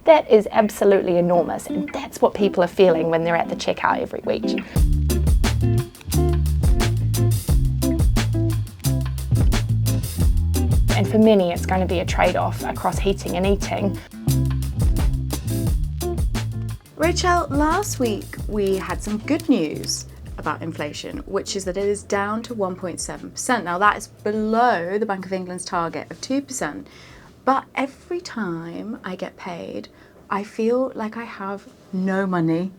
That is absolutely enormous, and that's what people are feeling when they're at the checkout every week. And for many, it's going to be a trade-off across heating and eating. Rachelle, last week we had some good news about inflation, which is that it is down to 1.7%. Now that is below the Bank of England's target of 2%. But every time I get paid, I feel like I have no money.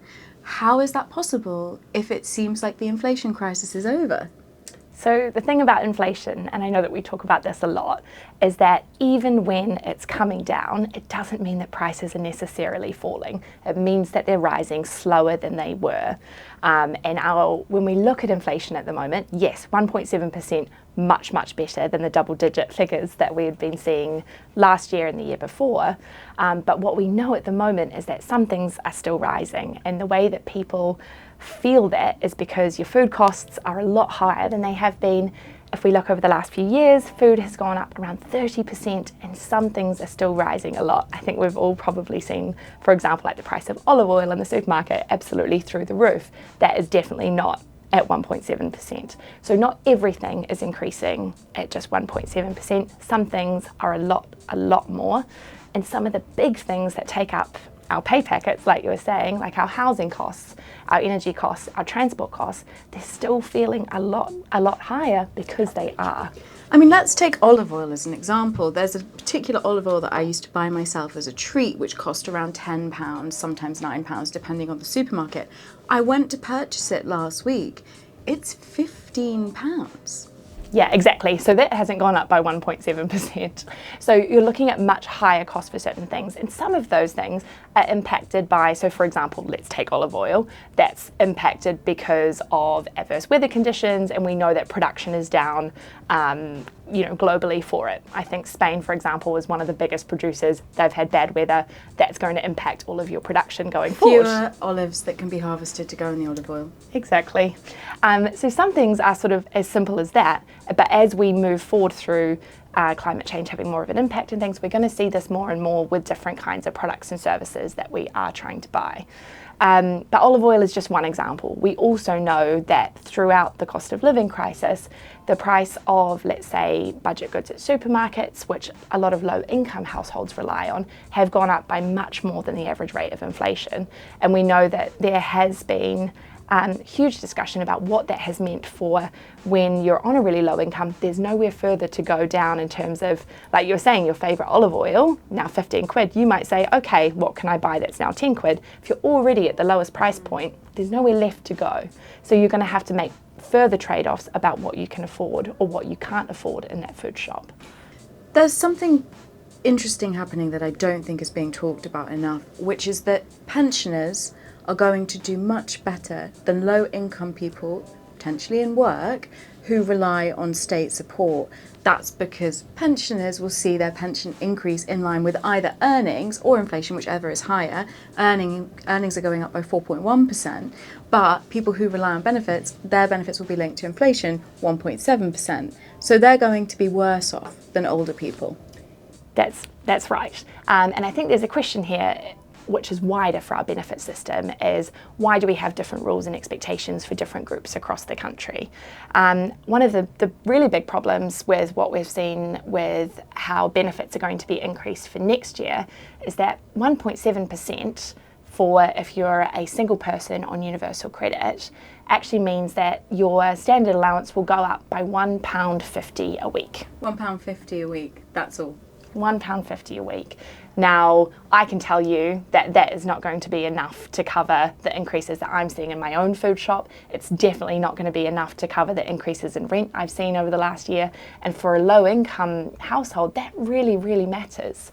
How is that possible if it seems like the inflation crisis is over? So the thing about inflation, and I know that we talk about this a lot, is that even when it's coming down, it doesn't mean that prices are necessarily falling. It means that they're rising slower than they were. When we look at inflation at the moment, yes, 1.7%, much better than the double-digit figures that we had been seeing last year and the year before. But what we know at the moment is that some things are still rising, and the way that people feel that is because your food costs are a lot higher than they have been. If we look over the last few years, food has gone up around 30%, and some things are still rising a lot. I think we've all probably seen, for example, like the price of olive oil in the supermarket absolutely through the roof. That is definitely not at 1.7%. So not everything is increasing at just 1.7%. Some things are a lot more. And some of the big things that take up our pay packets, like you were saying, like our housing costs, our energy costs, our transport costs, they're still feeling a lot higher because they are. I mean, let's take olive oil as an example. There's a particular olive oil that I used to buy myself as a treat, which cost around £10, sometimes £9, depending on the supermarket. I went to purchase it last week. It's £15. Yeah, exactly. So that hasn't gone up by 1.7%. So you're looking at much higher costs for certain things. And some of those things are impacted by, so for example, let's take olive oil. That's impacted because of adverse weather conditions, and we know that production is down, globally for it. I think Spain, for example, is one of the biggest producers. They've had bad weather. That's going to impact all of your production going forward. Fewer olives that can be harvested to go in the olive oil. Exactly. So some things are sort of as simple as that, but as we move forward through climate change having more of an impact and things, we're going to see this more and more with different kinds of products and services that we are trying to buy. But olive oil is just one example. We also know that throughout the cost of living crisis, the price of, let's say, budget goods at supermarkets, which a lot of low-income households rely on, have gone up by much more than the average rate of inflation. And we know that there has been huge discussion about what that has meant for when you're on a really low income. There's nowhere further to go down in terms of, like you were saying, your favourite olive oil, now 15 quid, you might say, okay, what can I buy that's now 10 quid? If you're already at the lowest price point, there's nowhere left to go. So you're going to have to make further trade-offs about what you can afford or what you can't afford in that food shop. There's something interesting happening that I don't think is being talked about enough, which is that pensioners are going to do much better than low-income people, potentially in work, who rely on state support. That's because pensioners will see their pension increase in line with either earnings or inflation, whichever is higher. Earnings are going up by 4.1%, but people who rely on benefits, their benefits will be linked to inflation, 1.7%. So they're going to be worse off than older people. That's right. And I think there's a question here which is wider for our benefit system, is why do we have different rules and expectations for different groups across the country? One of the really big problems with what we've seen with how benefits are going to be increased for next year is that 1.7% for if you're a single person on universal credit actually means that your standard allowance will go up by £1.50 a week. £1.50 a week, that's all. £1.50 a week. Now, I can tell you that that is not going to be enough to cover the increases that I'm seeing in my own food shop. It's definitely not going to be enough to cover the increases in rent I've seen over the last year. And for a low-income household, that really, really matters.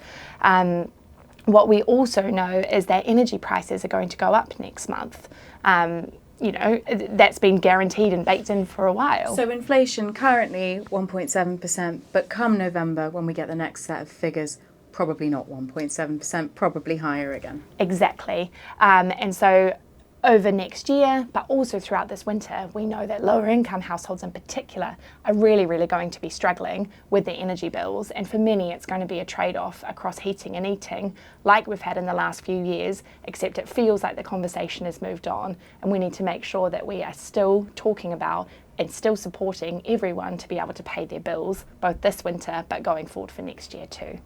What we also know is that energy prices are going to go up next month. That's been guaranteed and baked in for a while. So inflation currently 1.7%, but come November, when we get the next set of figures, probably not 1.7%, probably higher again. Exactly. And so over next year, but also throughout this winter, we know that lower income households in particular are really going to be struggling with their energy bills. And for many, it's going to be a trade-off across heating and eating, like we've had in the last few years, except it feels like the conversation has moved on. And we need to make sure that we are still talking about and still supporting everyone to be able to pay their bills, both this winter, but going forward for next year too.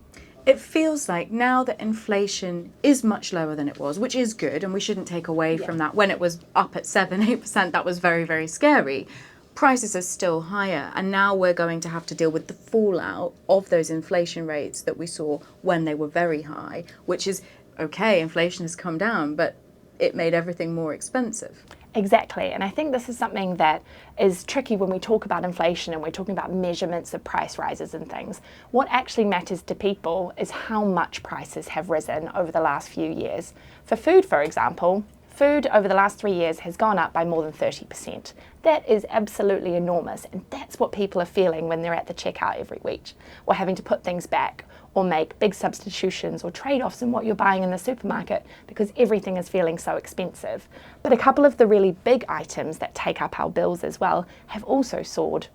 It feels like now that inflation is much lower than it was, which is good, and we shouldn't take away from that. When it was up at 7-8%, that was very scary. Prices are still higher, and now we're going to have to deal with the fallout of those inflation rates that we saw when they were very high, which is, okay, inflation has come down, but it made everything more expensive. Exactly, and I think this is something that is tricky when we talk about inflation and we're talking about measurements of price rises and things. What actually matters to people is how much prices have risen over the last few years. For food, for example, food over the last 3 years has gone up by more than 30%. That is absolutely enormous, and that's what people are feeling when they're at the checkout every week, or having to put things back, or make big substitutions or trade-offs in what you're buying in the supermarket because everything is feeling so expensive. But a couple of the really big items that take up our bills as well have also soared.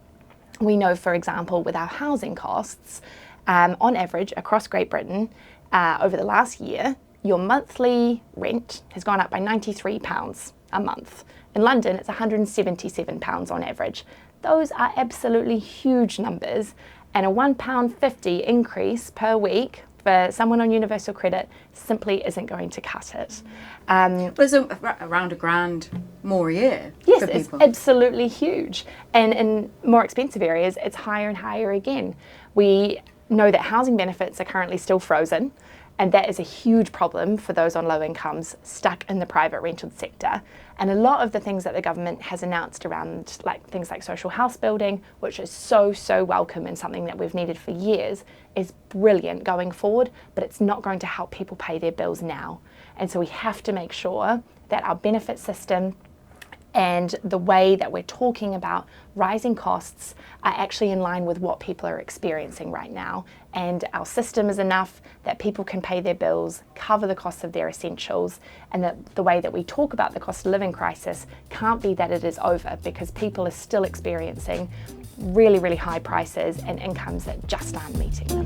We know, for example, with our housing costs, on average across Great Britain, over the last year, your monthly rent has gone up by £93 a month. In London, it's £177 on average. Those are absolutely huge numbers, and a £1.50 increase per week for someone on universal credit simply isn't going to cut it. There's around £1,000 more a year yes, for people. It's absolutely huge. And in more expensive areas, it's higher and higher again. We know that housing benefits are currently still frozen, and that is a huge problem for those on low incomes stuck in the private rental sector. And a lot of the things that the government has announced around things like social house building, which is so welcome and something that we've needed for years, is brilliant going forward, but it's not going to help people pay their bills now. And so we have to make sure that our benefit system and the way that we're talking about rising costs are actually in line with what people are experiencing right now. And our system is enough that people can pay their bills, cover the costs of their essentials, and that the way that we talk about the cost of living crisis can't be that it is over, because people are still experiencing really high prices and incomes that just aren't meeting them.